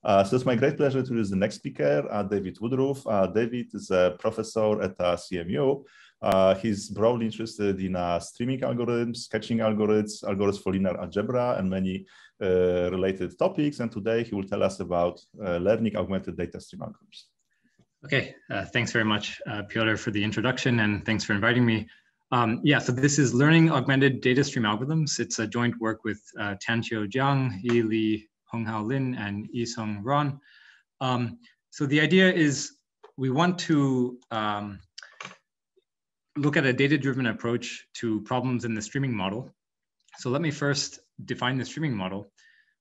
So it's my great pleasure to introduce the next speaker, David Woodruff. David is a professor at CMU. He's broadly interested in streaming algorithms, caching algorithms for linear algebra, and many related topics. And today he will tell us about learning augmented data stream algorithms. Okay, thanks very much, Piotr, for the introduction, and thanks for inviting me. So this is Learning Augmented Data Stream Algorithms. It's a joint work with Tianqiu Jiang, Yi Li, Honghao Lin, and Yisong Ron. So the idea is we want to look at a data-driven approach to problems in the streaming model. So let me first define the streaming model.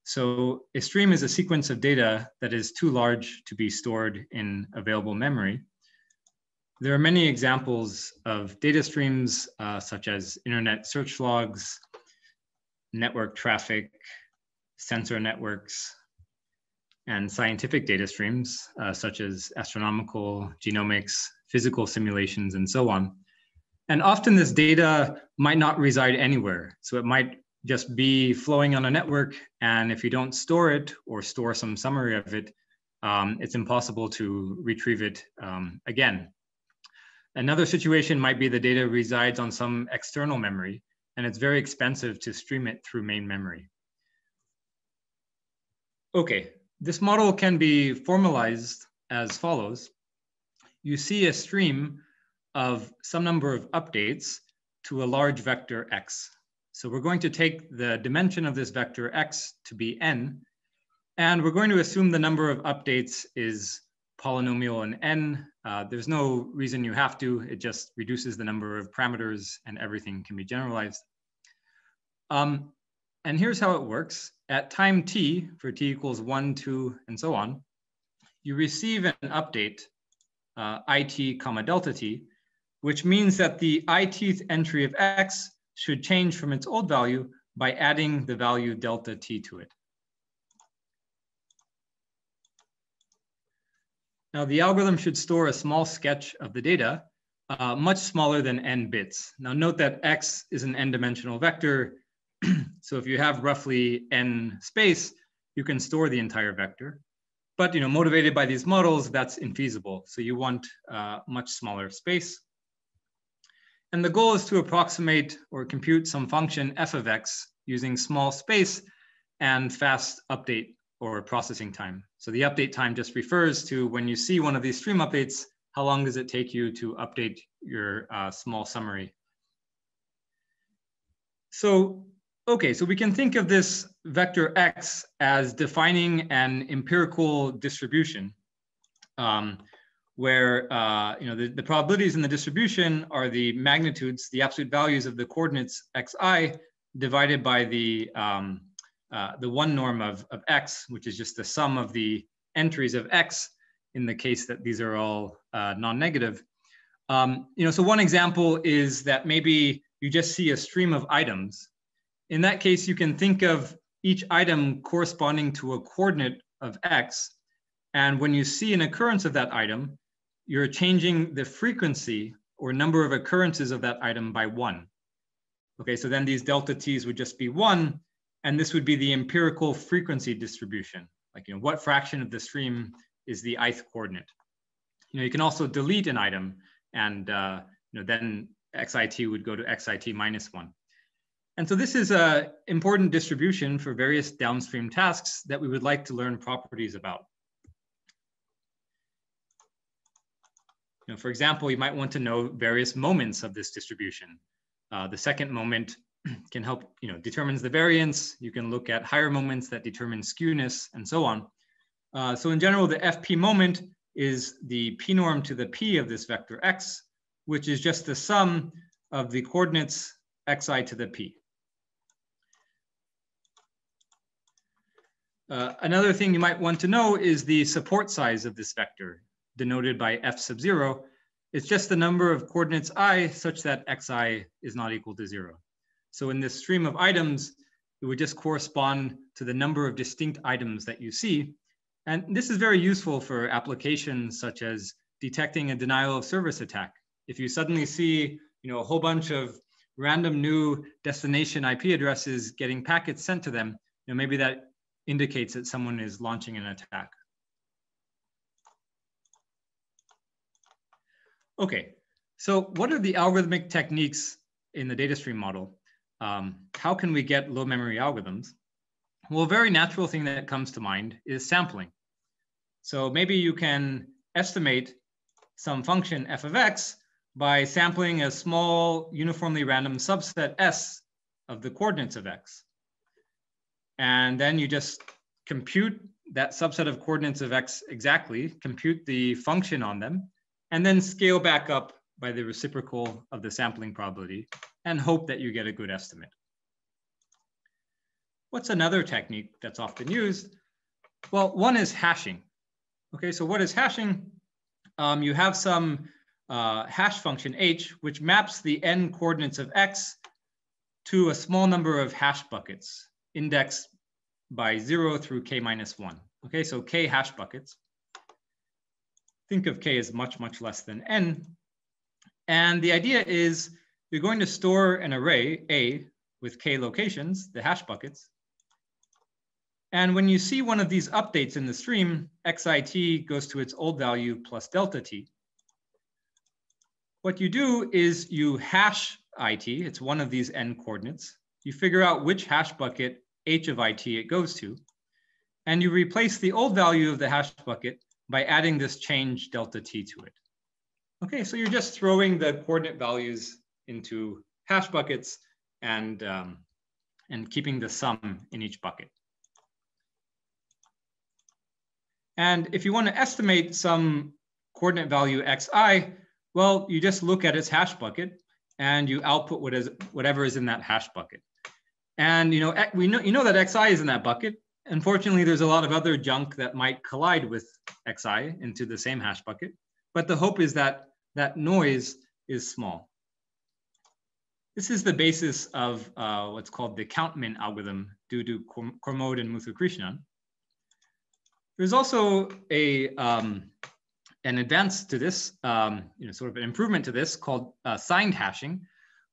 So a stream is a sequence of data that is too large to be stored in available memory. There are many examples of data streams, such as internet search logs, network traffic, sensor networks, and scientific data streams, such as astronomical, genomics, physical simulations, and so on. And often this data might not reside anywhere. So it might just be flowing on a network, and if you don't store it or store some summary of it, it's impossible to retrieve it again. Another situation might be the data resides on some external memory, and it's very expensive to stream it through main memory. Okay, this model can be formalized as follows. You see a stream of some number of updates to a large vector x. So we're going to take the dimension of this vector x to be n, and we're going to assume the number of updates is polynomial in n. There's no reason you have to, it just reduces the number of parameters and everything can be generalized. And here's how it works. At time t, for t equals 1, 2, and so on, you receive an update, it comma delta t, which means that the ith entry of x should change from its old value by adding the value delta t to it. Now the algorithm should store a small sketch of the data, much smaller than n bits. Now note that x is an n-dimensional vector. So if you have roughly n space, you can store the entire vector. But motivated by these models, that's infeasible. So you want much smaller space. And the goal is to approximate or compute some function f of x using small space and fast update or processing time. So the update time just refers to when you see one of these stream updates, how long does it take you to update your small summary? So, okay, so we can think of this vector x as defining an empirical distribution where the probabilities in the distribution are the magnitudes, the absolute values of the coordinates xi divided by the one norm of x, which is just the sum of the entries of x in the case that these are all non-negative. So one example is that maybe you just see a stream of items. In that case, you can think of each item corresponding to a coordinate of x. And when you see an occurrence of that item, you're changing the frequency or number of occurrences of that item by 1. Okay, so then these delta t's would just be 1, and this would be the empirical frequency distribution. Like, what fraction of the stream is the ith coordinate? You can also delete an item, and then xit would go to xit minus 1. And so this is an important distribution for various downstream tasks that we would like to learn properties about. For example, you might want to know various moments of this distribution. The second moment can help, determines the variance. You can look at higher moments that determine skewness and so on. So in general, the FP moment is the P norm to the P of this vector X, which is just the sum of the coordinates Xi to the P. Another thing you might want to know is the support size of this vector, denoted by F sub 0. It's just the number of coordinates I such that Xi is not equal to 0. So in this stream of items, it would just correspond to the number of distinct items that you see. And this is very useful for applications such as detecting a denial of service attack. If you suddenly see a whole bunch of random new destination IP addresses getting packets sent to them, maybe that indicates that someone is launching an attack. Okay, so what are the algorithmic techniques in the data stream model? How can we get low memory algorithms? Well, a very natural thing that comes to mind is sampling. So maybe you can estimate some function f of x by sampling a small uniformly random subset S of the coordinates of x. And then you just compute that subset of coordinates of x exactly, compute the function on them, and then scale back up by the reciprocal of the sampling probability and hope that you get a good estimate. What's another technique that's often used? Well, one is hashing. Okay, so what is hashing? You have some hash function h, which maps the n coordinates of x to a small number of hash buckets indexed by 0 through k minus 1. Okay, so k hash buckets. Think of k as much, much less than n. And the idea is you're going to store an array, A, with k locations, the hash buckets. And when you see one of these updates in the stream, xit goes to its old value plus delta t. What you do is you hash it, it's one of these n coordinates. You figure out which hash bucket h of it it goes to, and you replace the old value of the hash bucket by adding this change delta t to it. Okay, so you're just throwing the coordinate values into hash buckets and keeping the sum in each bucket. And if you want to estimate some coordinate value xi, well, you just look at its hash bucket and you output whatever is in that hash bucket. And you know that xi is in that bucket. Unfortunately, there's a lot of other junk that might collide with xi into the same hash bucket. But the hope is that that noise is small. This is the basis of what's called the count-min algorithm due to Kormod and Muthukrishnan. There's also an advance to this, sort of an improvement to this called signed hashing,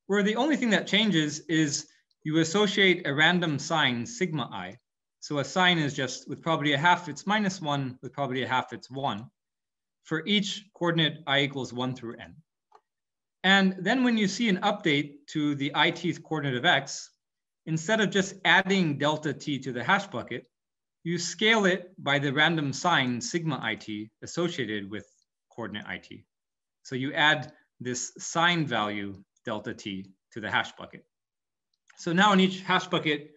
where the only thing that changes is you associate a random sign sigma I. So a sign is just with probability a half, it's -1, with probability a half, it's 1, for each coordinate I equals 1 through n. And then when you see an update to the ith coordinate of x, instead of just adding delta t to the hash bucket, you scale it by the random sign sigma it associated with coordinate it. So you add this sign value delta t to the hash bucket. So now in each hash bucket,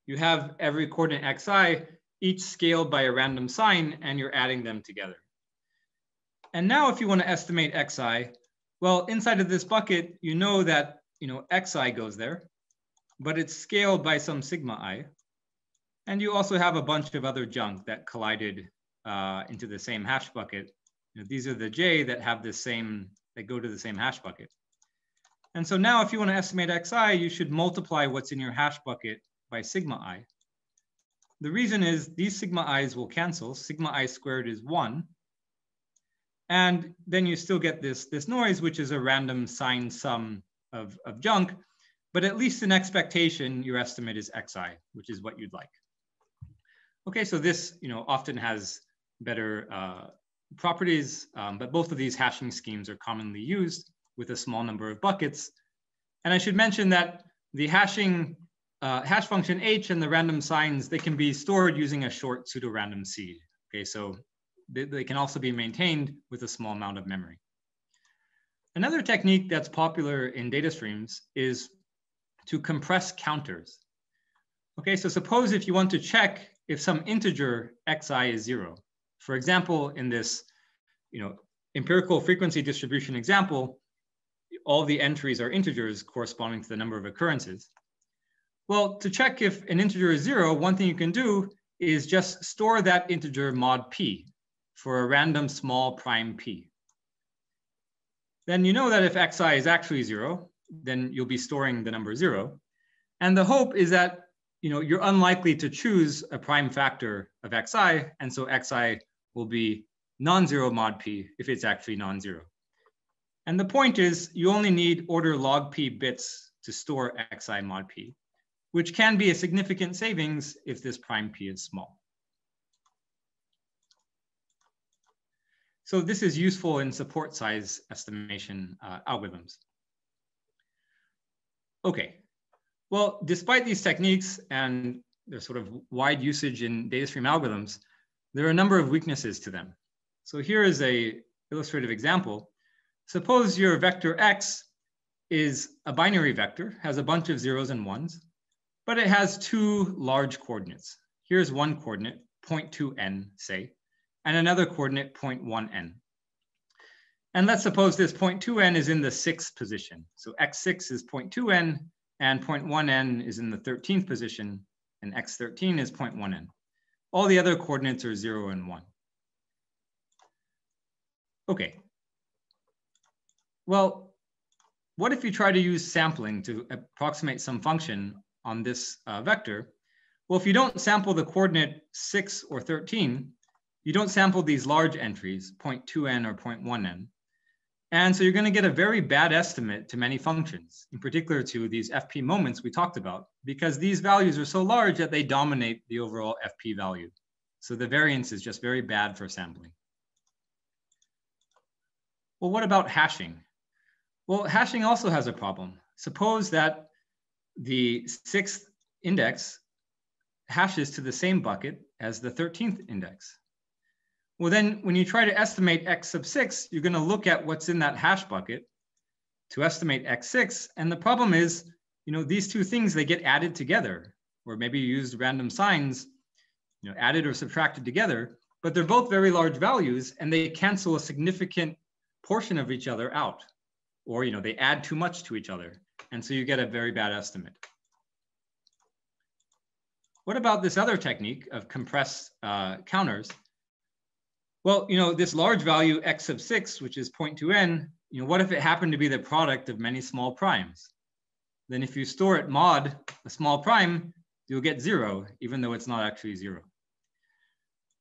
you have every coordinate xi, each scaled by a random sign, and you're adding them together. And now if you want to estimate xi, well, inside of this bucket, you know that xi goes there, but it's scaled by some sigma I. And you also have a bunch of other junk that collided into the same hash bucket. These are the j that have the same, that go to the same hash bucket. And so now if you want to estimate xi, you should multiply what's in your hash bucket by sigma I. The reason is these sigma i's will cancel. Sigma I squared is 1. And then you still get this noise, which is a random sign sum of junk. But at least in expectation, your estimate is xi, which is what you'd like. Okay, so this often has better properties, but both of these hashing schemes are commonly used with a small number of buckets. And I should mention that the hashing hash function h and the random signs, they can be stored using a short pseudo-random seed. Okay, so they can also be maintained with a small amount of memory. Another technique that's popular in data streams is to compress counters. Okay, so suppose if you want to check if some integer xi is 0. For example, in this empirical frequency distribution example, all the entries are integers corresponding to the number of occurrences. Well, to check if an integer is 0, one thing you can do is just store that integer mod p for a random small prime p. Then you know that if xi is actually 0, then you'll be storing the number 0. And the hope is that you're unlikely to choose a prime factor of xi, and so xi will be non-zero mod p if it's actually non-zero. And the point is you only need order log p bits to store xi mod p. which can be a significant savings if this prime p is small. So this is useful in support size estimation algorithms. Okay, well, despite these techniques and their sort of wide usage in data stream algorithms, there are a number of weaknesses to them. So here is an illustrative example. Suppose your vector x is a binary vector, has a bunch of zeros and ones, but it has two large coordinates. Here's one coordinate, 0.2n, say, and another coordinate, 0.1n. And let's suppose this 0.2n is in the 6th position. So x6 is 0.2n, and 0.1n is in the 13th position, and x13 is 0.1n. All the other coordinates are 0 and 1. Okay. Well, what if you try to use sampling to approximate some function on this vector? Well, if you don't sample the coordinate 6 or 13, you don't sample these large entries, 0.2n or 0.1n. And so you're going to get a very bad estimate to many functions, in particular to these FP moments we talked about, because these values are so large that they dominate the overall FP value. So the variance is just very bad for sampling. Well, what about hashing? Well, hashing also has a problem. Suppose that the 6th index hashes to the same bucket as the 13th index. Well, then when you try to estimate x sub 6, you're going to look at what's in that hash bucket to estimate x6. And the problem is, these two things, they get added together, or maybe you used random signs, added or subtracted together, but they're both very large values and they cancel a significant portion of each other out, or they add too much to each other. And so you get a very bad estimate. What about this other technique of compressed counters? Well, this large value x sub 6, which is 0.2n, what if it happened to be the product of many small primes? Then if you store it mod a small prime, you'll get 0, even though it's not actually 0.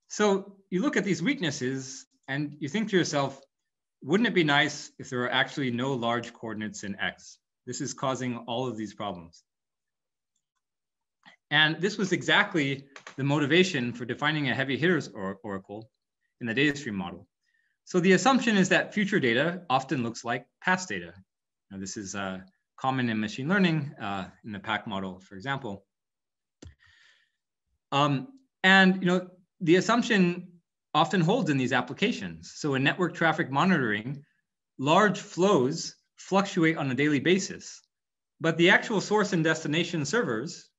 So you look at these weaknesses and you think to yourself, wouldn't it be nice if there are actually no large coordinates in x? This is causing all of these problems. And this was exactly the motivation for defining a heavy hitters oracle in the data stream model. So the assumption is that future data often looks like past data. Now, this is common in machine learning, in the PAC model, for example. And the assumption often holds in these applications. So in network traffic monitoring, large flows fluctuate on a daily basis, but the actual source and destination servers,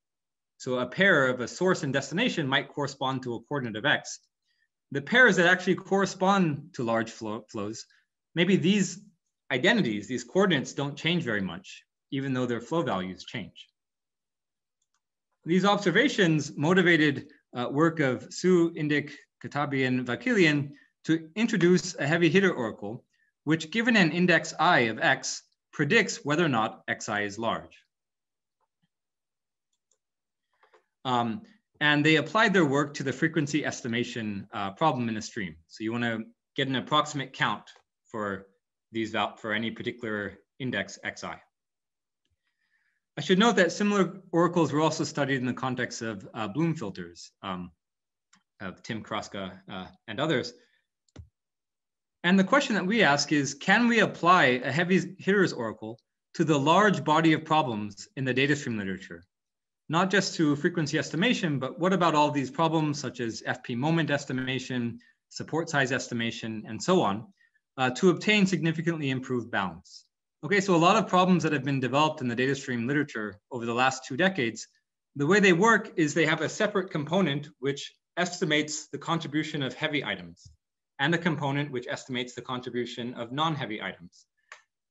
so a pair of a source and destination might correspond to a coordinate of x. The pairs that actually correspond to large flows, maybe these identities, these coordinates don't change very much, even though their flow values change. These observations motivated work of Su, Indik, Katabi, and Vakilian to introduce a heavy hitter oracle, which given an index I of x, predicts whether or not xi is large. And they applied their work to the frequency estimation problem in a stream. So you want to get an approximate count for for any particular index xi. I should note that similar oracles were also studied in the context of Bloom filters, of Tim Kraska and others. And the question that we ask is, can we apply a heavy hitters oracle to the large body of problems in the data stream literature? Not just to frequency estimation, but what about all these problems such as FP moment estimation, support size estimation, and so on, to obtain significantly improved balance? Okay, so a lot of problems that have been developed in the data stream literature over the last 2 decades, the way they work is they have a separate component which estimates the contribution of heavy items, and a component which estimates the contribution of non-heavy items.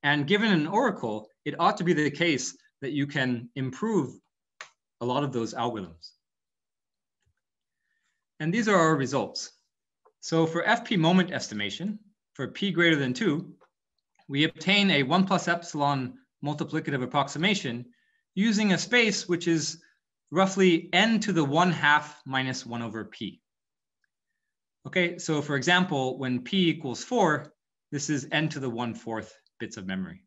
And given an oracle, it ought to be the case that you can improve a lot of those algorithms. And these are our results. So for FP moment estimation, for p greater than 2, we obtain a 1 plus epsilon multiplicative approximation using a space which is roughly n to the 1/2 minus 1 over p. Okay, so for example, when p equals 4, this is n to the 1/4 bits of memory.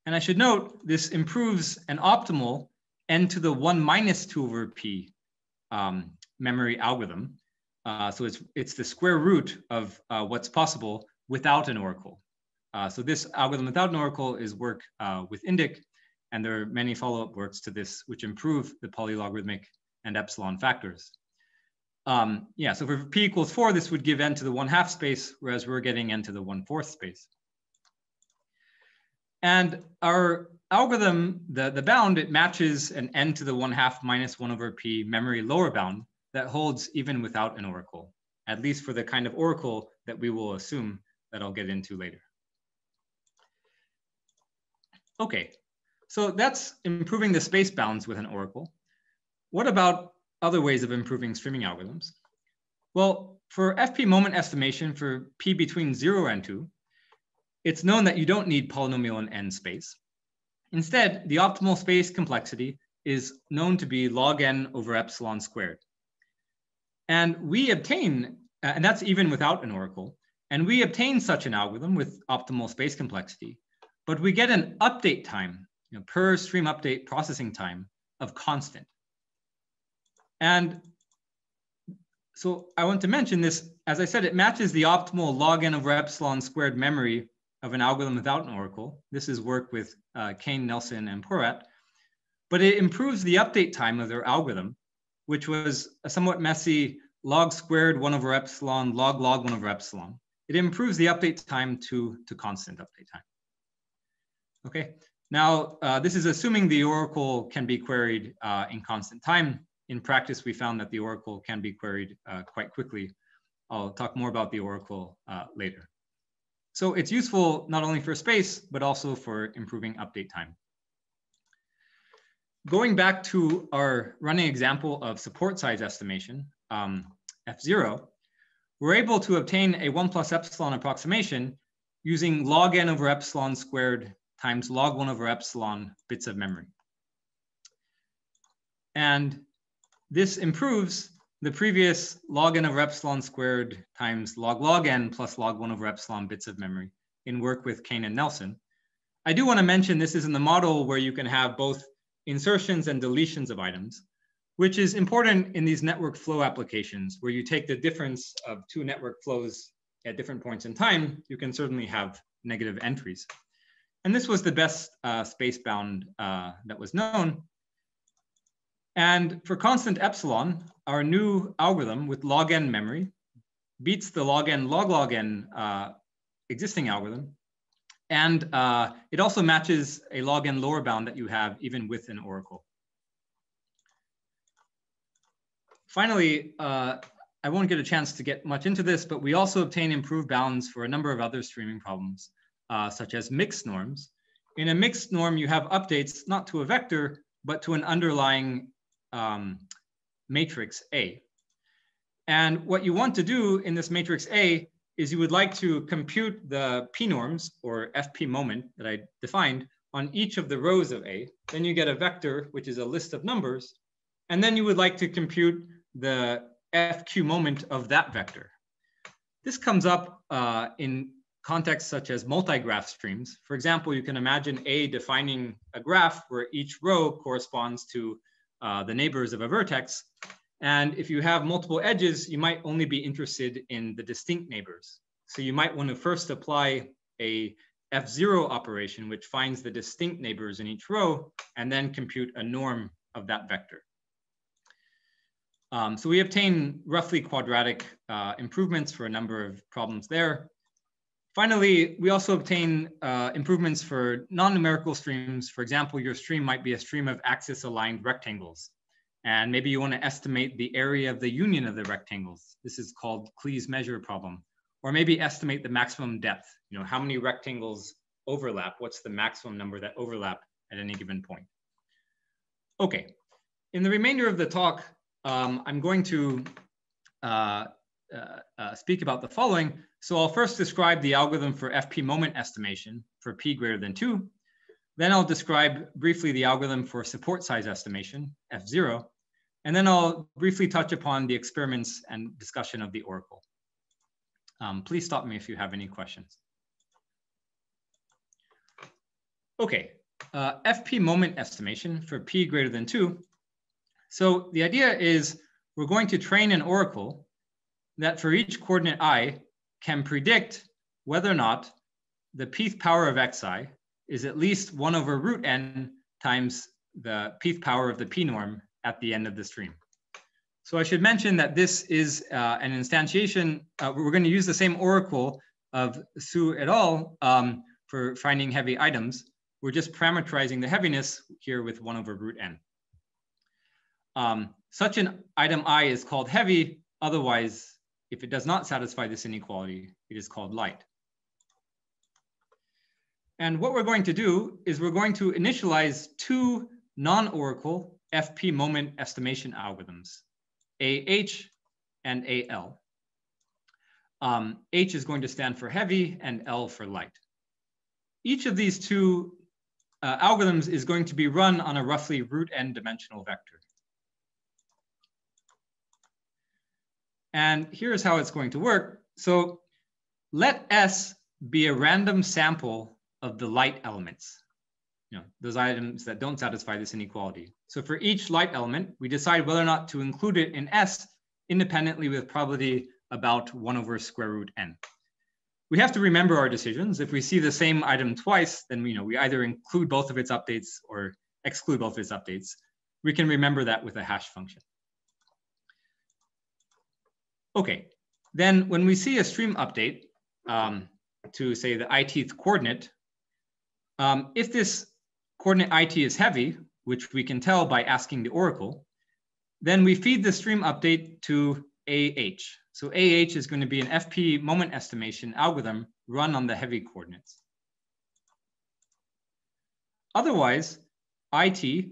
And I should note, this improves an optimal n to the 1 minus 2 over p memory algorithm. So it's the square root of what's possible without an oracle. So this algorithm without an oracle is work with indic, and there are many follow-up works to this which improve the polylogarithmic and epsilon factors. Yeah, so for p equals 4, this would give n to the 1/2 space, whereas we're getting n to the 1/4 space. And our algorithm, the bound, it matches an n to the 1/2 minus 1 over p memory lower bound that holds even without an oracle, at least for the kind of oracle that we will assume that I'll get into later. Okay, so that's improving the space bounds with an oracle. What about other ways of improving streaming algorithms? Well, for FP moment estimation for p between 0 and 2, it's known that you don't need polynomial in n space. Instead, the optimal space complexity is known to be log n over epsilon squared. And we obtain, and that's even without an oracle, and we obtain such an algorithm with optimal space complexity, but we get an update time, per stream update processing time of constant. And so I want to mention this, as I said, it matches the optimal log n over epsilon squared memory of an algorithm without an oracle. This is work with Kane, Nelson, and Porat. But it improves the update time of their algorithm, which was a somewhat messy log squared 1 over epsilon, log 1 over epsilon. It improves the update time to constant update time. Okay, now this is assuming the oracle can be queried in constant time. In practice, we found that the oracle can be queried quite quickly. I'll talk more about the oracle later. So it's useful not only for space, but also for improving update time. Going back to our running example of support size estimation, F0, we're able to obtain a 1 plus epsilon approximation using log n over epsilon squared times log 1 over epsilon bits of memory. And this improves the previous log n over epsilon squared times log n plus log 1 over epsilon bits of memory in work with Kane and Nelson. I do want to mention this is in the model where you can have both insertions and deletions of items, which is important in these network flow applications where you take the difference of two network flows at different points in time. You can certainly have negative entries. And this was the best space bound that was known. And for constant epsilon, our new algorithm with log n memory beats the log n log n existing algorithm. And it also matches a log n lower bound that you have even with an oracle. Finally, I won't get a chance to get much into this, but we also obtain improved bounds for a number of other streaming problems, such as mixed norms. In a mixed norm, you have updates not to a vector, but to an underlying matrix A. And what you want to do in this matrix A is you would like to compute the p norms or FP moment that I defined on each of the rows of A. Then you get a vector, which is a list of numbers. And then you would like to compute the FQ moment of that vector. This comes up in contexts such as multi-graph streams. For example, you can imagine A defining a graph where each row corresponds to the neighbors of a vertex. And if you have multiple edges, you might only be interested in the distinct neighbors. So you might want to first apply a F0 operation, which finds the distinct neighbors in each row, and then compute a norm of that vector. So we obtain roughly quadratic improvements for a number of problems there. Finally, we also obtain improvements for non-numerical streams. For example, your stream might be a stream of axis-aligned rectangles. And maybe you want to estimate the area of the union of the rectangles. This is called Klee's measure problem. Or maybe estimate the maximum depth. How many rectangles overlap? What's the maximum number that overlap at any given point? Okay, in the remainder of the talk, I'm going to speak about the following. So I'll first describe the algorithm for FP moment estimation for p greater than 2. Then I'll describe briefly the algorithm for support size estimation, F0. And then I'll briefly touch upon the experiments and discussion of the oracle. Please stop me if you have any questions. Okay, FP moment estimation for p greater than 2. So the idea is we're going to train an oracle that for each coordinate I can predict whether or not the pth power of xi is at least 1 over root n times the pth power of the p norm at the end of the stream. So I should mention that this is an instantiation. We're going to use the same oracle of Su et al. For finding heavy items. We're just parameterizing the heaviness here with 1 over root n. Such an item I is called heavy. Otherwise, if it does not satisfy this inequality, it is called light. And what we're going to do is we're going to initialize 2 non-oracle FP moment estimation algorithms, AH and AL. H is going to stand for heavy and L for light. Each of these 2 algorithms is going to be run on a roughly root n dimensional vector. And here's how it's going to work. So let S be a random sample of the light elements, those items that don't satisfy this inequality. So for each light element, we decide whether or not to include it in S independently with probability about 1 over square root n. We have to remember our decisions. If we see the same item twice, then we either include both of its updates or exclude both of its updates. We can remember that with a hash function. Okay, then when we see a stream update to say the ith coordinate, if this coordinate it is heavy, which we can tell by asking the oracle, then we feed the stream update to AH. So AH is going to be an FP moment estimation algorithm run on the heavy coordinates. Otherwise, IT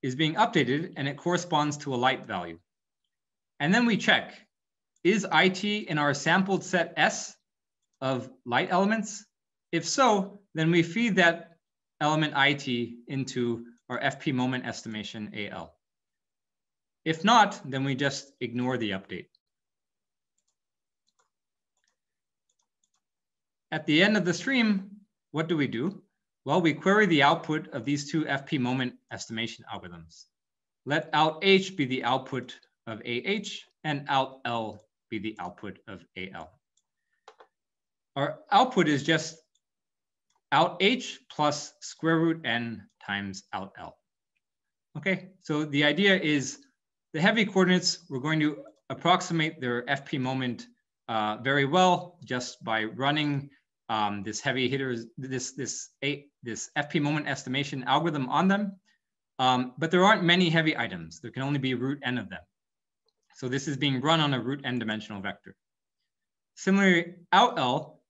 is being updated and it corresponds to a light value. And then we check, is IT in our sampled set S of light elements? If so, then we feed that element IT into our FP moment estimation AL. If not, then we just ignore the update. At the end of the stream, what do? Well, we query the output of these 2 FP moment estimation algorithms. Let out H be the output of AH and out L be the output of AL. Our output is just out H plus square root n times out L. Okay, so the idea is the heavy coordinates, we're going to approximate their FP moment very well just by running this heavy hitters, this FP moment estimation algorithm on them. But there aren't many heavy items. There can only be root n of them. So this is being run on a root n dimensional vector. Similarly, out L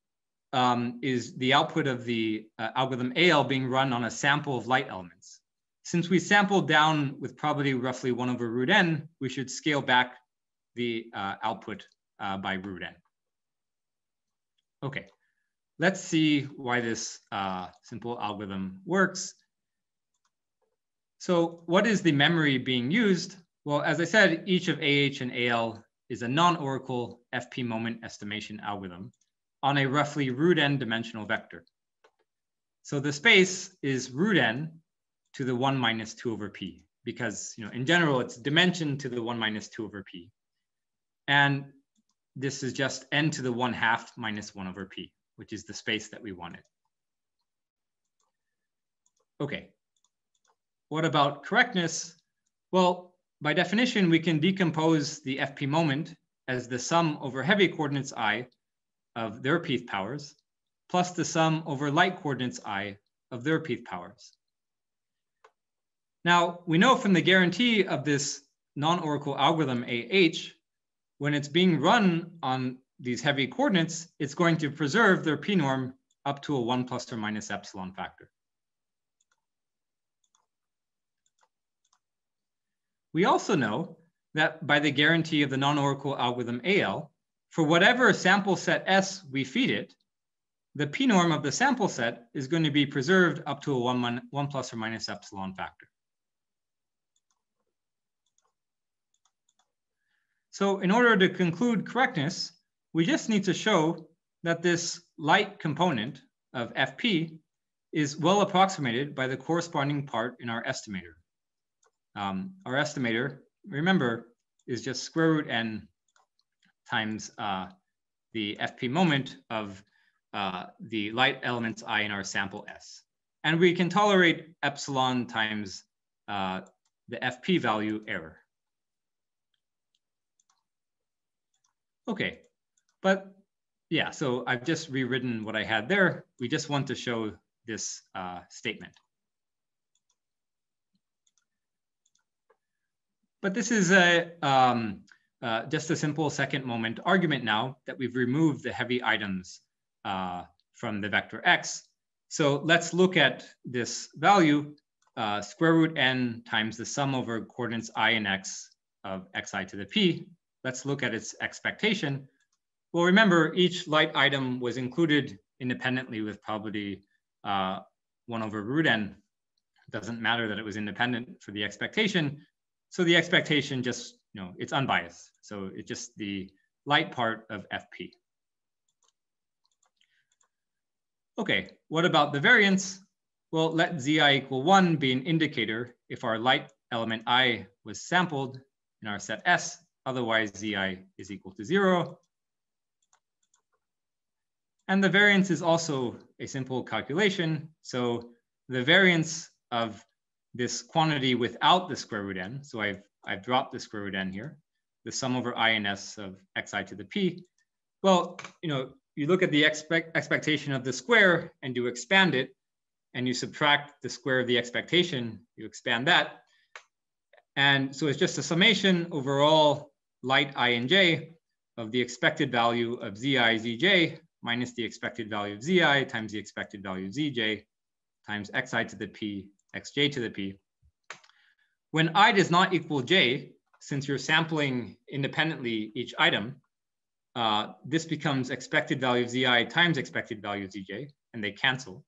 is the output of the algorithm AL being run on a sample of light elements. Since we sampled down with probability roughly 1 over root n, we should scale back the output by root n. Okay, let's see why this simple algorithm works. So what is the memory being used? Well, as I said, each of AH and AL is a non-oracle FP moment estimation algorithm on a roughly root n dimensional vector. So the space is root n to the 1 minus 2 over p, because in general, it's dimension to the 1 minus 2 over p. And this is just n to the 1/2 minus 1 over p, which is the space that we wanted. Okay, what about correctness? Well, by definition, we can decompose the FP moment as the sum over heavy coordinates I of their pth powers plus the sum over light coordinates I of their pth powers. Now, we know from the guarantee of this non-oracle algorithm AH, when it's being run on these heavy coordinates, it's going to preserve their p norm up to a 1 plus or minus epsilon factor. We also know that by the guarantee of the non-oracle algorithm AL, for whatever sample set S we feed it, the p norm of the sample set is going to be preserved up to a 1 plus or minus epsilon factor. So in order to conclude correctness, we just need to show that this light component of FP is well approximated by the corresponding part in our estimator. Our estimator, remember, is just square root n times the FP moment of the light elements I in our sample S. And we can tolerate epsilon times the FP value error. Okay, but yeah, so I've just rewritten what I had there. We just want to show this statement. But this is just a simple second moment argument now that we've removed the heavy items from the vector x. So let's look at this value, square root n times the sum over coordinates I and x of xi to the p. Let's look at its expectation. Well, remember, each light item was included independently with probability 1 over root n. It doesn't matter that it was independent for the expectation. So the expectation just, it's unbiased. So it's just the light part of FP. Okay, what about the variance? Well, let Zi equal 1 be an indicator if our light element I was sampled in our set S. Otherwise, Zi is equal to 0. And the variance is also a simple calculation. So the variance of this quantity without the square root n, so I've dropped the square root n here, the sum over I and s of xi to the p. Well, you look at the expectation of the square and you expand it, and you subtract the square of the expectation, you expand that. And so it's just a summation over all light I and j of the expected value of zi zj minus the expected value of zi times the expected value of zj times xi to the p xj to the p. When I does not equal j, since you're sampling independently each item, this becomes expected value of zi times expected value of zj, and they cancel.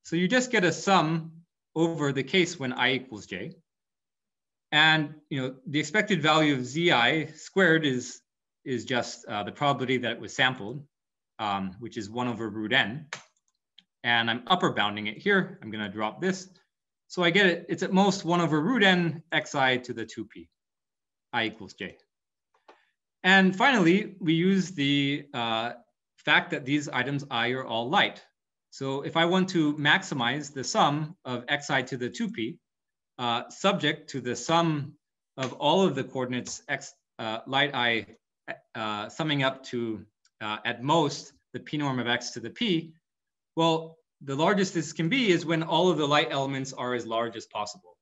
So you just get a sum over the case when I equals j. And the expected value of zi squared is just the probability that it was sampled, which is 1 over root n. And I'm upper bounding it here. I'm going to drop this. So I get it. It's at most 1 over root n xi to the 2p, I equals j. And finally, we use the fact that these items I are all light. So if I want to maximize the sum of xi to the 2p, subject to the sum of all of the coordinates x light I summing up to at most the p norm of x to the p, well, the largest this can be is when all of the light elements are as large as possible.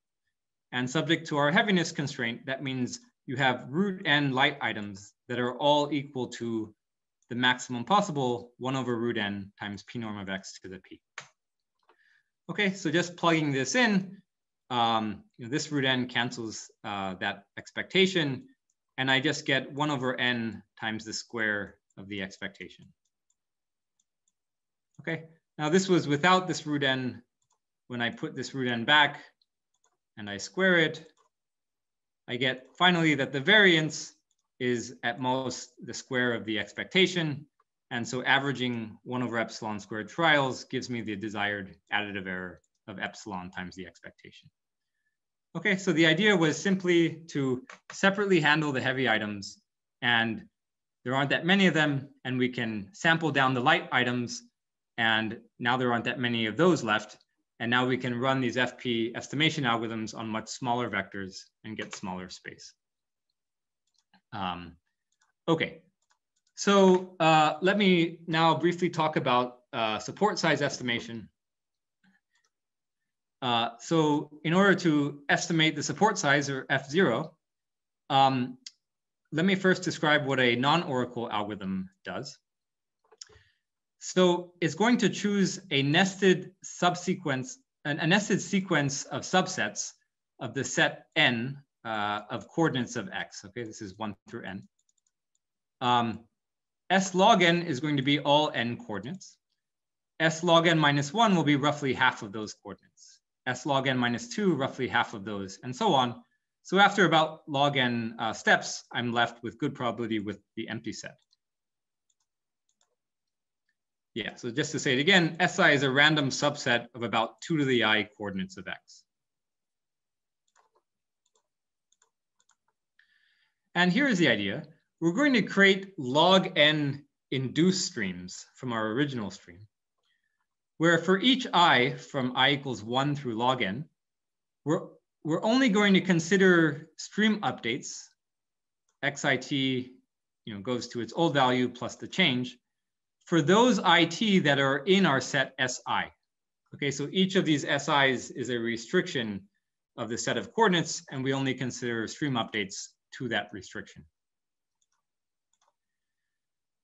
And subject to our heaviness constraint, that means you have root n light items that are all equal to the maximum possible 1 over root n times p norm of x to the p. Okay, so just plugging this in, this root n cancels that expectation, and I just get 1 over n times the square of the expectation. Okay, now this was without this root n. When I put this root n back and I square it, I get finally that the variance is at most the square of the expectation. And so averaging 1 over epsilon squared trials gives me the desired additive error of epsilon times the expectation. Okay, so the idea was simply to separately handle the heavy items, and there aren't that many of them, and we can sample down the light items, and now there aren't that many of those left, and now we can run these FP estimation algorithms on much smaller vectors and get smaller space. Okay, so let me now briefly talk about support size estimation. So in order to estimate the support size, or F0, let me first describe what a non-oracle algorithm does. So it's going to choose a nested subsequence, a nested sequence of subsets of the set n of coordinates of x. Okay, this is 1 through n. S log n is going to be all n coordinates. S log n minus 1 will be roughly half of those coordinates. S log n minus 2, roughly half of those, and so on. So after about log n steps, I'm left with good probability with the empty set. Yeah, so just to say it again, SI is a random subset of about 2 to the I coordinates of X. And here's the idea. We're going to create log n induced streams from our original stream, where for each I from I equals 1 through log n, we're only going to consider stream updates. Xit goes to its old value plus the change for those IT that are in our set Si. Okay, so each of these SIs is a restriction of the set of coordinates, and we only consider stream updates to that restriction.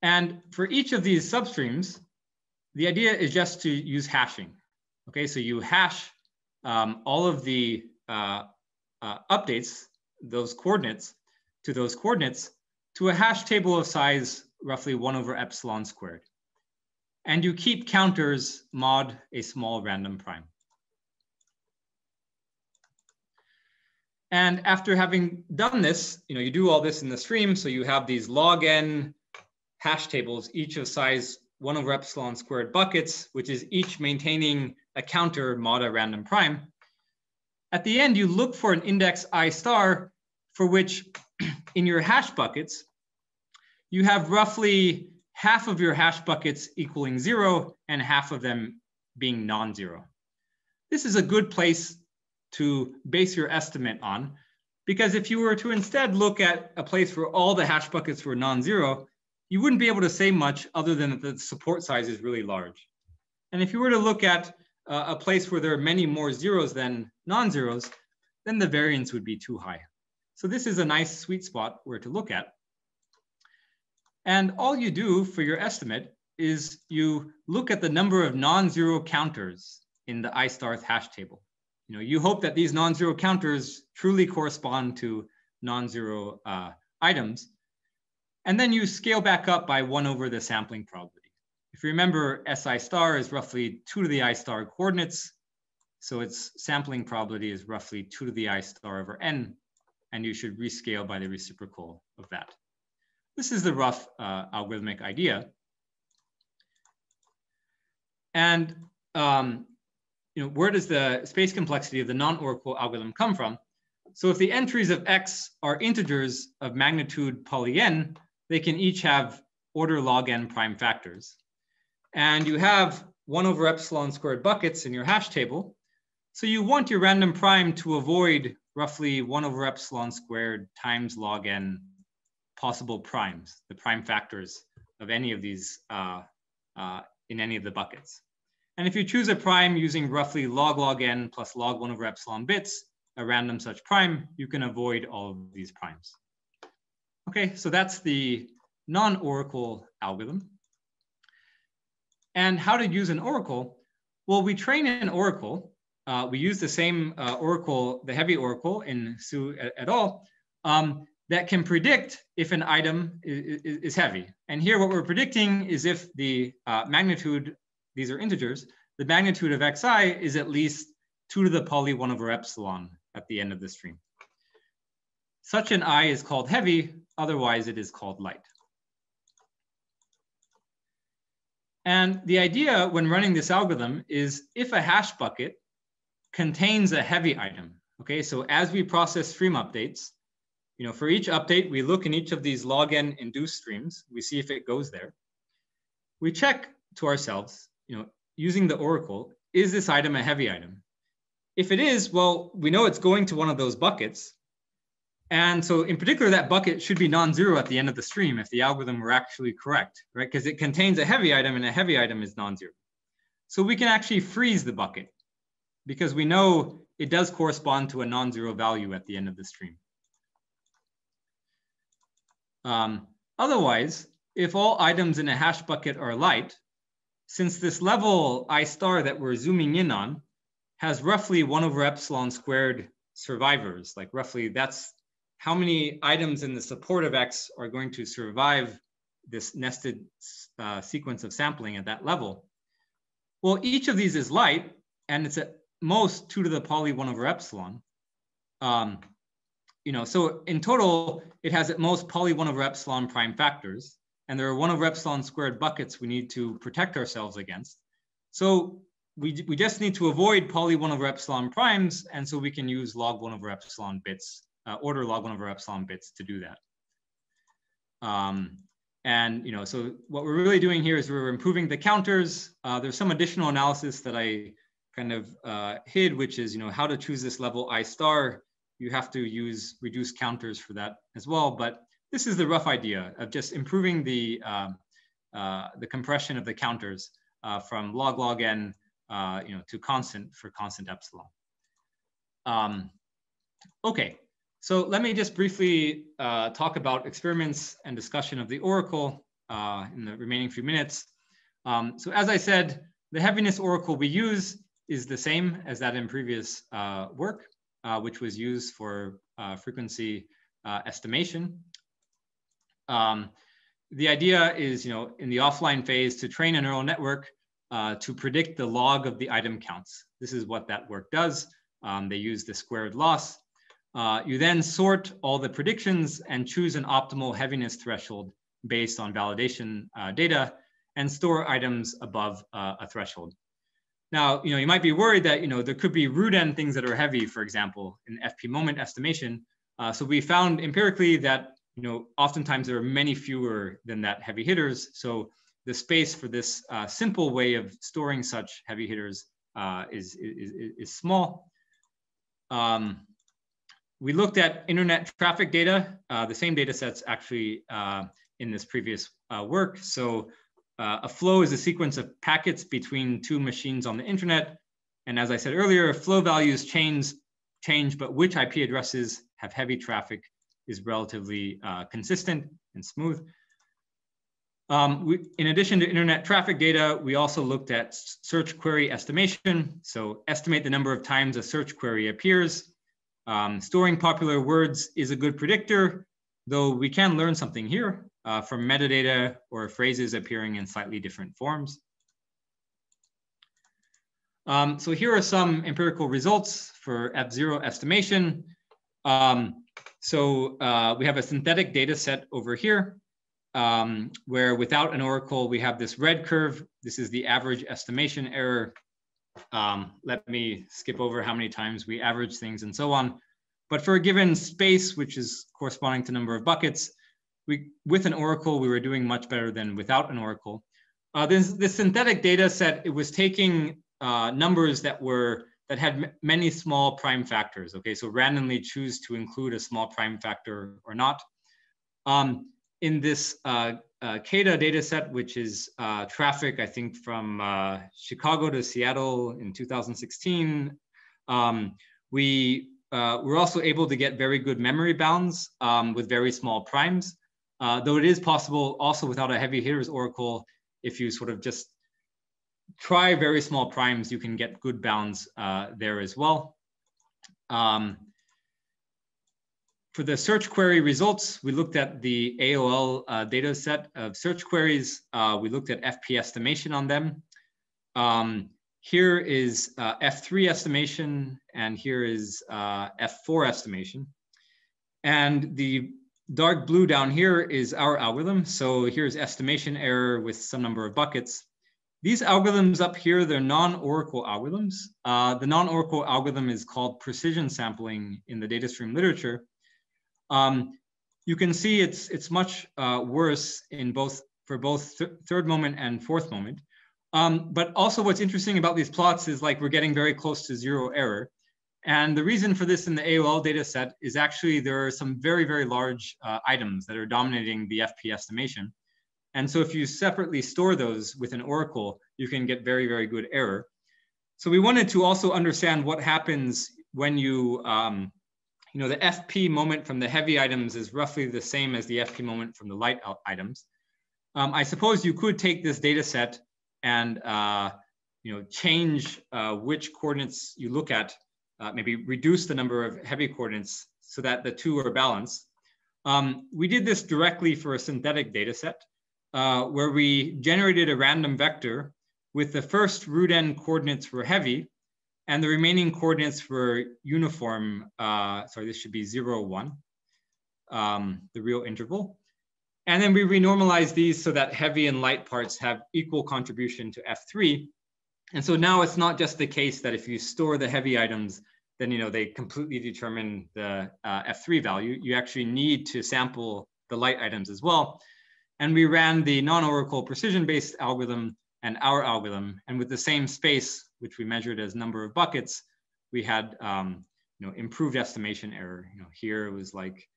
And for each of these substreams, the idea is just to use hashing. Okay, so you hash all of the updates, those coordinates, to a hash table of size roughly 1 over epsilon squared. And you keep counters mod a small random prime. And after having done this, you do all this in the stream. So you have these log n hash tables, each of size 1 over epsilon squared buckets, which is each maintaining a counter mod a random prime. At the end, you look for an index I star for which in your hash buckets, you have roughly half of your hash buckets equaling 0 and half of them being non-zero. This is a good place to base your estimate on, because if you were to instead look at a place where all the hash buckets were non-zero, you wouldn't be able to say much other than that the support size is really large. And if you were to look at a place where there are many more zeros than non-zeros, then the variance would be too high. So this is a nice sweet spot where to look at. And all you do for your estimate is you look at the number of non-zero counters in the I star's hash table. You hope that these non-zero counters truly correspond to non-zero items. And then you scale back up by 1 over the sampling probability. If you remember, Si star is roughly 2 to the I star coordinates. So its sampling probability is roughly 2 to the I star over n. And you should rescale by the reciprocal of that. This is the rough algorithmic idea. And where does the space complexity of the non-oracle algorithm come from? So if the entries of X are integers of magnitude poly n, they can each have order log n prime factors. And you have 1 over epsilon squared buckets in your hash table. So you want your random prime to avoid roughly 1 over epsilon squared times log n possible primes, the prime factors of any of these in any of the buckets. And if you choose a prime using roughly log n plus log 1 over epsilon bits, a random such prime, you can avoid all of these primes. Okay, so that's the non-oracle algorithm. And how to use an oracle? Well, we train an oracle. We use the same oracle, the heavy oracle in Su et al. That can predict if an item is heavy. And here what we're predicting is if the magnitude, these are integers, the magnitude of xi is at least 2 to the poly 1 over epsilon at the end of the stream. Such an I is called heavy, otherwise it is called light. And the idea when running this algorithm is if a hash bucket contains a heavy item, okay, so as we process stream updates, for each update, we look in each of these log n induced streams, we see if it goes there. We check to ourselves, using the oracle, is this item a heavy item? If it is, well, we know it's going to one of those buckets. And so in particular, that bucket should be non-zero at the end of the stream if the algorithm were actually correct, right? Because it contains a heavy item and a heavy item is non-zero. So we can actually freeze the bucket because we know it does correspond to a non-zero value at the end of the stream. Otherwise, if all items in a hash bucket are light, since this level I star that we're zooming in on has roughly 1 over epsilon squared survivors, like roughly that's how many items in the support of X are going to survive this nested sequence of sampling at that level. Well, each of these is light, and it's at most 2 to the poly 1 over epsilon. So in total, it has at most poly 1 over epsilon prime factors. and there are 1/epsilon² buckets we need to protect ourselves against. So we just need to avoid poly 1/epsilon primes, and so we can use log 1/epsilon bits, order log 1/epsilon bits to do that. And so what we're really doing here is we're improving the counters. There's some additional analysis that I kind of hid, which is how to choose this level I star. You have to use reduced counters for that as well. But this is the rough idea of just improving the compression of the counters from log n to constant for constant epsilon. Okay. So let me just briefly talk about experiments and discussion of the oracle in the remaining few minutes. So as I said, the heaviness oracle we use is the same as that in previous work, which was used for frequency estimation. The idea is, in the offline phase, to train a neural network to predict the log of the item counts. This is what that work does. They use the squared loss. You then sort all the predictions and choose an optimal heaviness threshold based on validation data and store items above a threshold. Now, you might be worried that, there could be root n things that are heavy, for example, in FP moment estimation. So we found empirically that, oftentimes there are many fewer than that heavy hitters. So the space for this simple way of storing such heavy hitters is small. We looked at internet traffic data, the same data sets actually in this previous work. So a flow is a sequence of packets between two machines on the internet. And as I said earlier, flow values change, but which IP addresses have heavy traffic is relatively consistent and smooth. In addition to internet traffic data, we also looked at search query estimation. So estimate the number of times a search query appears. Storing popular words is a good predictor, though we can learn something here from metadata or phrases appearing in slightly different forms. So here are some empirical results for F0 estimation. So we have a synthetic data set over here, where without an oracle, we have this red curve. This is the average estimation error. Let me skip over how many times we average things and so on. But for a given space, which is corresponding to number of buckets, with an oracle, we were doing much better than without an oracle. This synthetic data set, it was taking numbers that had many small prime factors. Okay, so randomly choose to include a small prime factor or not. In this CADA data set, which is traffic, I think, from Chicago to Seattle in 2016, we were also able to get very good memory bounds with very small primes, though it is possible also without a heavy hitters oracle, if you sort of just try very small primes, you can get good bounds there as well. For the search query results, we looked at the AOL data set of search queries. We looked at FP estimation on them. Here is F3 estimation, and here is F4 estimation. And the dark blue down here is our algorithm. So here's estimation error with some number of buckets. These algorithms up here, they're non-oracle algorithms. The non-oracle algorithm is called precision sampling in the data stream literature. You can see it's much worse for both third moment and fourth moment. But also what's interesting about these plots is like we're getting very close to zero error. And the reason for this in the AOL data set is actually there are some very, very large items that are dominating the FP estimation. And so if you separately store those with an oracle, you can get very, very good error. So we wanted to also understand what happens when you, the FP moment from the heavy items is roughly the same as the FP moment from the light items. I suppose you could take this data set and change which coordinates you look at, maybe reduce the number of heavy coordinates so that the two are balanced. We did this directly for a synthetic data set where we generated a random vector with the first root n coordinates were heavy and the remaining coordinates were uniform. Sorry, this should be 0, 1, the real interval. And then we renormalize these so that heavy and light parts have equal contribution to F3. And so now it's not just the case that if you store the heavy items, then they completely determine the F3 value. You actually need to sample the light items as well. And we ran the non-oracle precision-based algorithm and our algorithm. And with the same space, which we measured as number of buckets, we had improved estimation error. Here it was like,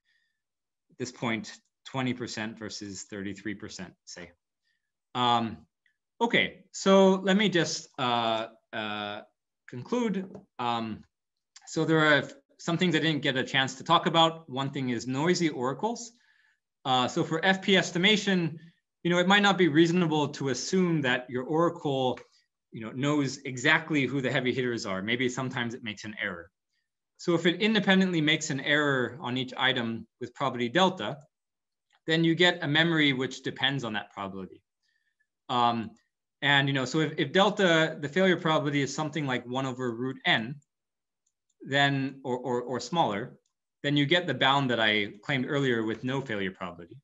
at this point, 20% versus 33%, say. Okay, so let me just conclude. So there are some things I didn't get a chance to talk about. One thing is noisy oracles. So for FP estimation, it might not be reasonable to assume that your oracle, knows exactly who the heavy hitters are. Maybe sometimes it makes an error. So if it independently makes an error on each item with probability delta, then you get a memory which depends on that probability. And so if delta, the failure probability is something like 1/√n, then or smaller, then you get the bound that I claimed earlier with no failure probability.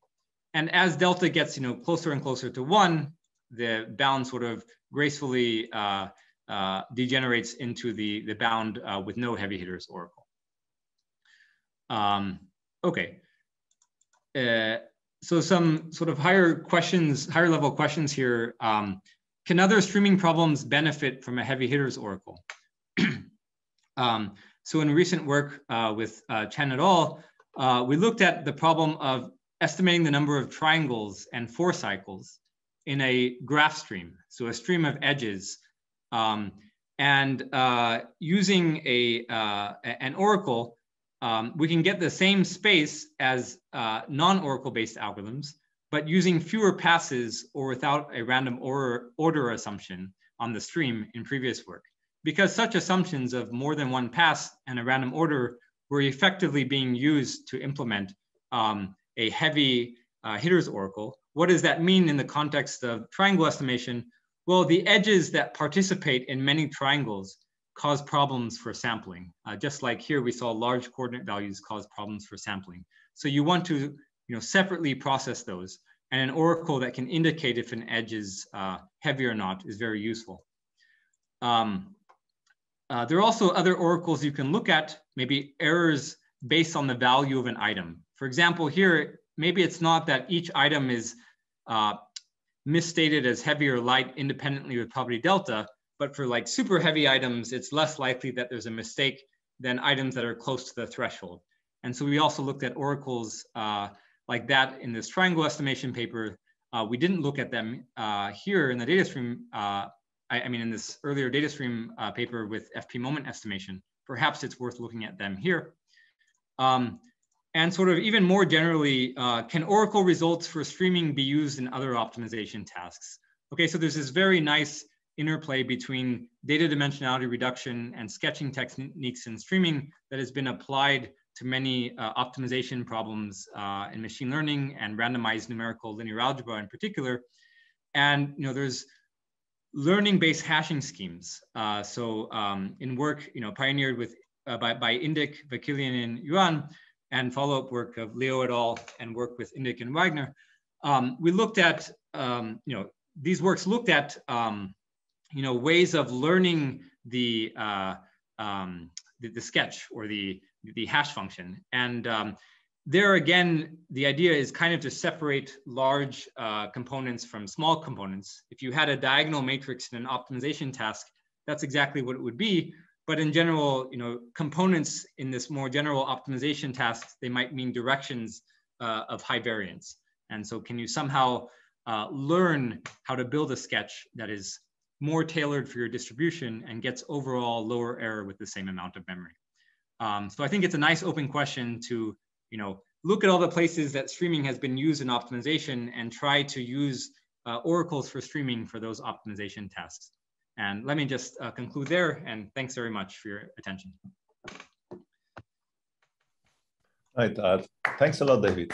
And as delta gets closer and closer to 1, the bound sort of gracefully degenerates into the bound with no heavy hitters oracle. Okay. So some sort of higher level questions here. Can other streaming problems benefit from a heavy hitters oracle? So in recent work with Chen et al., we looked at the problem of estimating the number of triangles and 4 cycles in a graph stream, so a stream of edges, and using an oracle, we can get the same space as non-oracle based algorithms, but using fewer passes or without a random order assumption on the stream in previous work. Because such assumptions of more than one pass and a random order were effectively being used to implement a heavy hitters oracle. What does that mean in the context of triangle estimation? Well, the edges that participate in many triangles cause problems for sampling. Just like here, we saw large coordinate values cause problems for sampling. So you want to separately process those. And an oracle that can indicate if an edge is heavy or not is very useful. There are also other oracles you can look at, maybe errors based on the value of an item. For example, here, maybe it's not that each item is misstated as heavy or light independently with probability delta, but for like super heavy items, it's less likely that there's a mistake than items that are close to the threshold. And so we also looked at oracles like that in this triangle estimation paper. We didn't look at them here in the data stream, I mean in this earlier data stream paper with FP moment estimation. Perhaps it's worth looking at them here. And sort of even more generally, can oracle results for streaming be used in other optimization tasks? Okay, so there's this very nice interplay between data dimensionality reduction and sketching techniques in streaming that has been applied to many optimization problems in machine learning and randomized numerical linear algebra in particular. And there's learning-based hashing schemes. In work pioneered with by Indik, Vakilian, and Yuan, and follow-up work of Leo et al. And work with Indik and Wagner, we looked at these works looked at ways of learning the sketch or the hash function. And there again, the idea is kind of to separate large components from small components. If you had a diagonal matrix in an optimization task, that's exactly what it would be. But in general, components in this more general optimization task, they might mean directions of high variance. And so can you somehow learn how to build a sketch that is more tailored for your distribution and gets overall lower error with the same amount of memory? So I think it's a nice open question to look at all the places that streaming has been used in optimization and try to use oracles for streaming for those optimization tasks. And let me just conclude there, and thanks very much for your attention. Right, thanks a lot, David.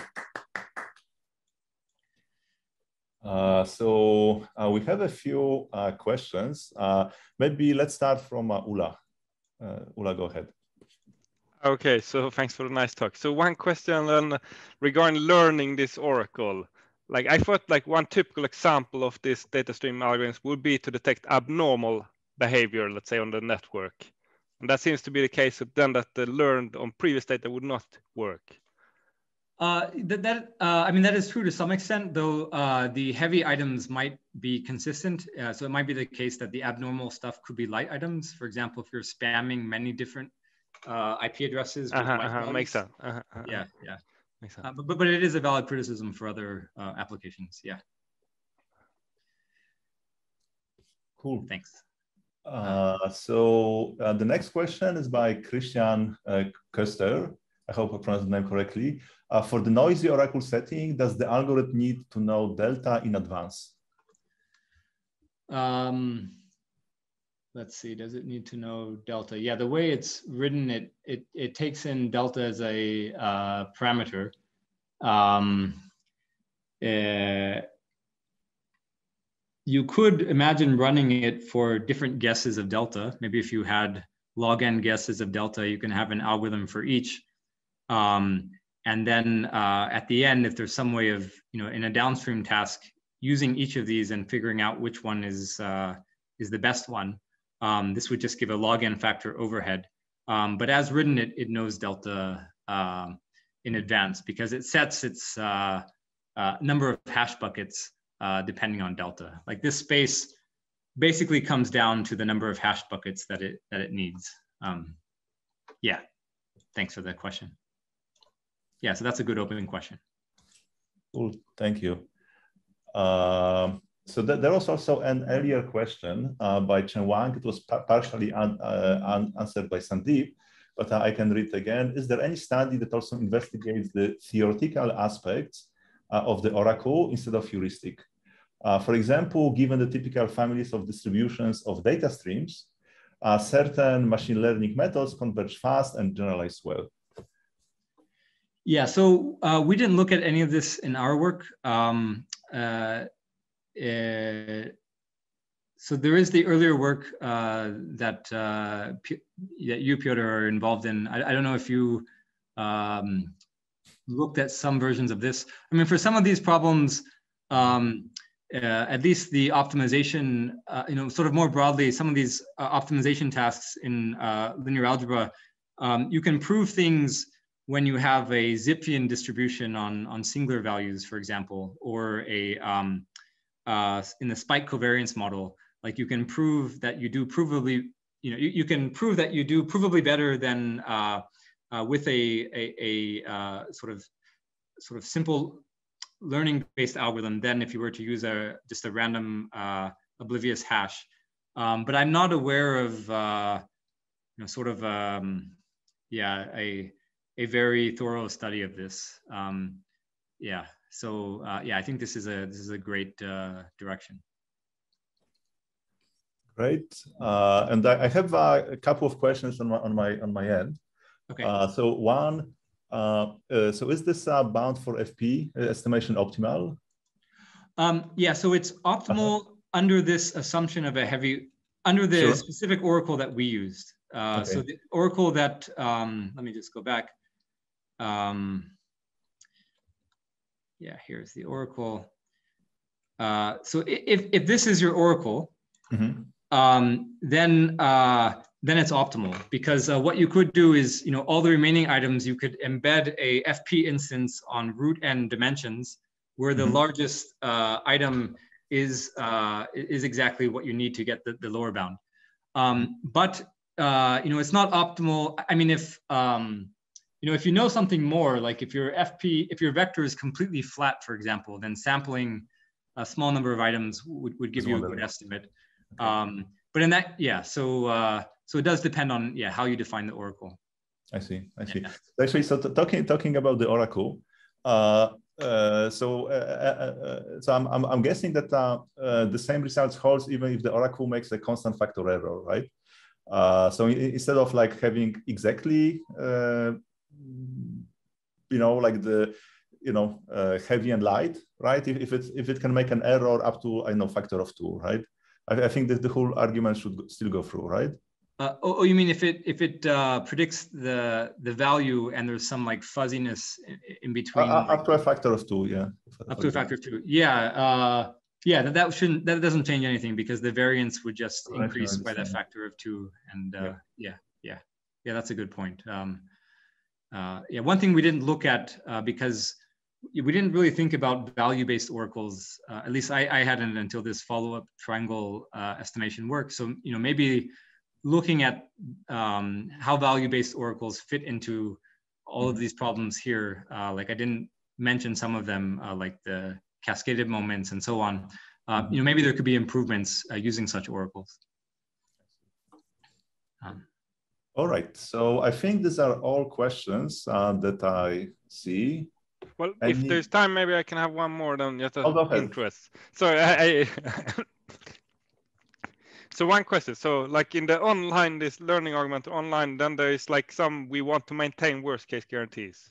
So we have a few questions. Maybe let's start from Ula. Ula, go ahead. Okay, so thanks for the nice talk. So one question then regarding learning this oracle. Like I thought like one typical example of this data stream algorithms would be to detect abnormal behavior, let's say on the network. And that seems to be the case then that the learned on previous data would not work. I mean, that is true to some extent, though the heavy items might be consistent. So it might be the case that the abnormal stuff could be light items. For example, if you're spamming many different IP addresses with light values. Makes sense. Yeah, yeah. Makes sense. But it is a valid criticism for other applications. Yeah. Cool. Thanks. So the next question is by Christian Köster. I hope I pronounced the name correctly. For the noisy oracle setting, does the algorithm need to know delta in advance? Let's see, does it need to know delta? Yeah, the way it's written, it takes in delta as a parameter. You could imagine running it for different guesses of delta. Maybe if you had log n guesses of delta, you can have an algorithm for each. And then at the end, if there's some way of, in a downstream task, using each of these and figuring out which one is the best one, this would just give a log n factor overhead. But as written, it knows delta in advance because it sets its number of hash buckets depending on delta. Like this space basically comes down to the number of hash buckets that it needs. Yeah, thanks for that question. Yeah, so that's a good opening question. Cool, thank you. So there was also an earlier question by Chen Wang. It was partially answered by Sandeep, but I can read again. Is there any study that also investigates the theoretical aspects of the oracle instead of heuristic? For example, given the typical families of distributions of data streams, certain machine learning methods converge fast and generalize well. Yeah, so we didn't look at any of this in our work. So there is the earlier work that you, Piotr, are involved in. I don't know if you looked at some versions of this. I mean, for some of these problems, at least the optimization, sort of more broadly, some of these optimization tasks in linear algebra, you can prove things when you have a Zipfian distribution on singular values, for example, or a in the spike covariance model, like you can prove that you do provably, you can prove that you do provably better than with a sort of simple learning-based algorithm than if you were to use just a random oblivious hash. But I'm not aware of a very thorough study of this. Yeah. So yeah, I think this is a great direction. Great, and I have a couple of questions on my end. Okay. So one, so is this bound for FP estimation optimal? Yeah. So it's optimal under this assumption of under the specific oracle that we used. So the oracle that let me just go back. Yeah, here's the oracle. So if this is your oracle, then it's optimal, because what you could do is, all the remaining items, you could embed a FP instance on root n dimensions, where the largest item is exactly what you need to get the lower bound. But it's not optimal. I mean, if if you know something more, like if your vector is completely flat, for example, then sampling a small number of items would give you a good estimate. Okay. But in that, yeah, so it does depend on how you define the oracle. I see. Yeah. Actually, so talking about the oracle, so I'm guessing that the same results holds even if the oracle makes a constant factor error, right? So instead of like having exactly like the heavy and light, right? If it can make an error up to factor of 2, right? I think that the whole argument should still go through, right? You mean if it predicts the value and there's some like fuzziness in between? Up to a factor of 2, yeah. Up to a factor of 2, yeah. Yeah, that doesn't change anything because the variance would just increase by that factor of 2, and yeah, that's a good point. Yeah, one thing we didn't look at because we didn't really think about value-based oracles. At least I hadn't until this follow-up triangle estimation work. So maybe looking at how value-based oracles fit into all of these problems here. Like I didn't mention some of them, like the cascaded moments and so on. Maybe there could be improvements using such oracles. All right, so I think these are all questions that I see. Well, if there's time, maybe I can have one more than just interest. Sorry, so one question. So like in the online, this Learning-Augmented online, then there is like we want to maintain worst case guarantees.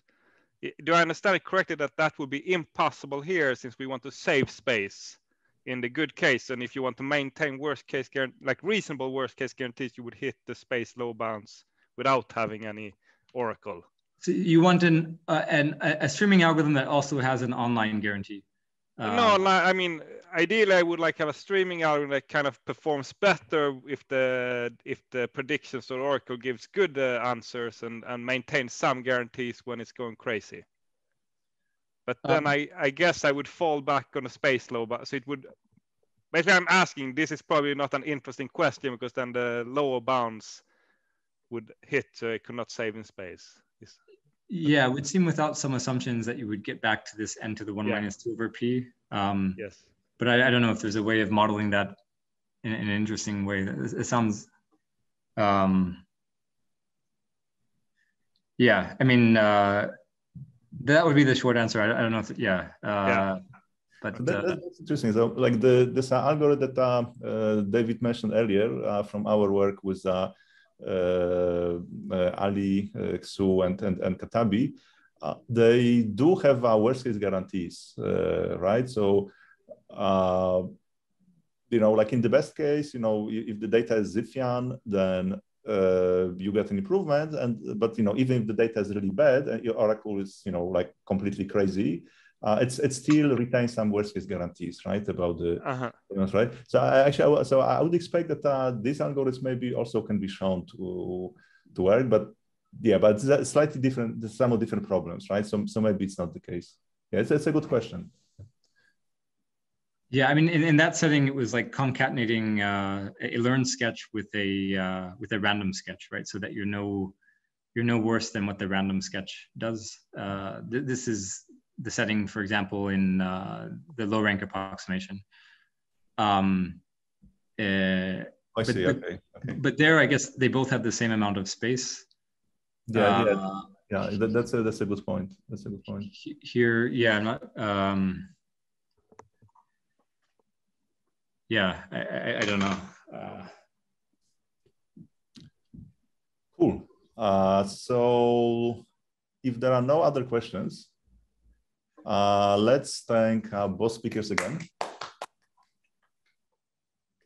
Do I understand it correctly that that would be impossible here since we want to save space in the good case? And if you want to maintain worst case like reasonable worst case guarantees, you would hit the space low bounds without having any oracle. So you want a streaming algorithm that also has an online guarantee? No, I mean, ideally I would like have a streaming algorithm that kind of performs better if the predictions or oracle gives good answers and maintains some guarantees when it's going crazy. But then I guess I would fall back on a space low, but so it would. Basically, I'm asking. This is probably not an interesting question because then the lower bounds would hit, so it could not save in space. Yeah, it would seem without some assumptions that you would get back to this n to the 1 minus 2 over p. Yes. But I don't know if there's a way of modeling that in an interesting way. It sounds, yeah, I mean, that would be the short answer. I don't know if, but that's interesting. So like this algorithm that David mentioned earlier from our work with Ali, Xu, and Katabi, they do have worst case guarantees, right? So, like in the best case, if the data is Zipfian, then you get an improvement. But even if the data is really bad and your oracle is, like completely crazy, it still retains some worst case guarantees, right? About the right. So I would expect that these algorithms maybe also can be shown to work, but it's slightly different. There's some different problems, right? So maybe it's not the case. Yeah, it's a good question. Yeah, I mean, in that setting, it was like concatenating a learned sketch with a random sketch, right? So that you're no worse than what the random sketch does. This is the setting, for example, in the low rank approximation. I see. Okay. But there, I guess they both have the same amount of space. Yeah. That's a good point. That's a good point. Here, yeah, not. Yeah, I don't know. Cool. So if there are no other questions, let's thank both speakers again.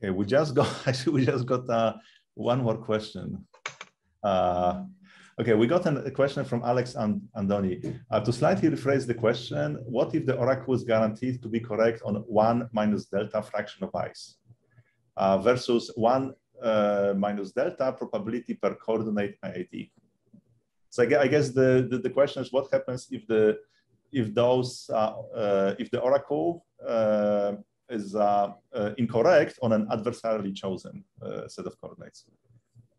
Okay, we just got one more question. Okay, we got a question from Alex Andoni. To slightly rephrase the question, what if the oracle is guaranteed to be correct on 1 minus delta fraction of i's versus 1 minus delta probability per coordinate IIT? So I guess the question is what happens if the oracle is incorrect on an adversarially chosen set of coordinates?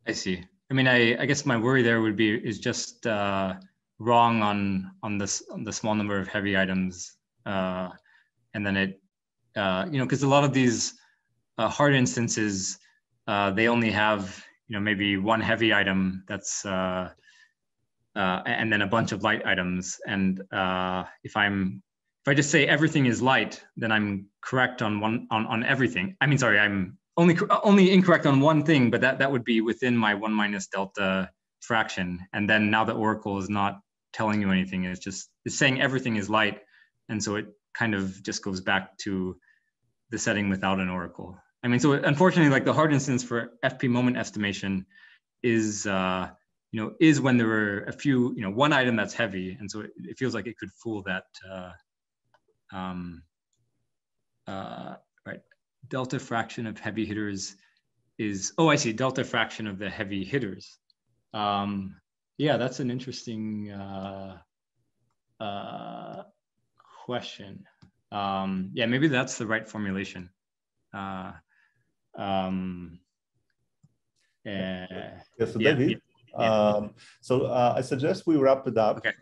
I see. I mean, I guess my worry there is just wrong on the small number of heavy items, and then it because a lot of these hard instances they only have maybe one heavy item that's and then a bunch of light items, and if I just say everything is light, then I'm correct on everything. I mean, sorry, I'm only incorrect on one thing, but that would be within my 1 minus delta fraction. And then now the oracle is not telling you anything. It's saying everything is light. And so it kind of just goes back to the setting without an oracle. I mean, so unfortunately, like the hard instance for FP moment estimation is is when there were a few, one item that's heavy, and so it feels like it could fool that. Right, delta fraction of heavy hitters is, oh, I see, delta fraction of the heavy hitters. Yeah, that's an interesting question. Yeah, maybe that's the right formulation. Yeah, so David, I suggest we wrap it up. Okay.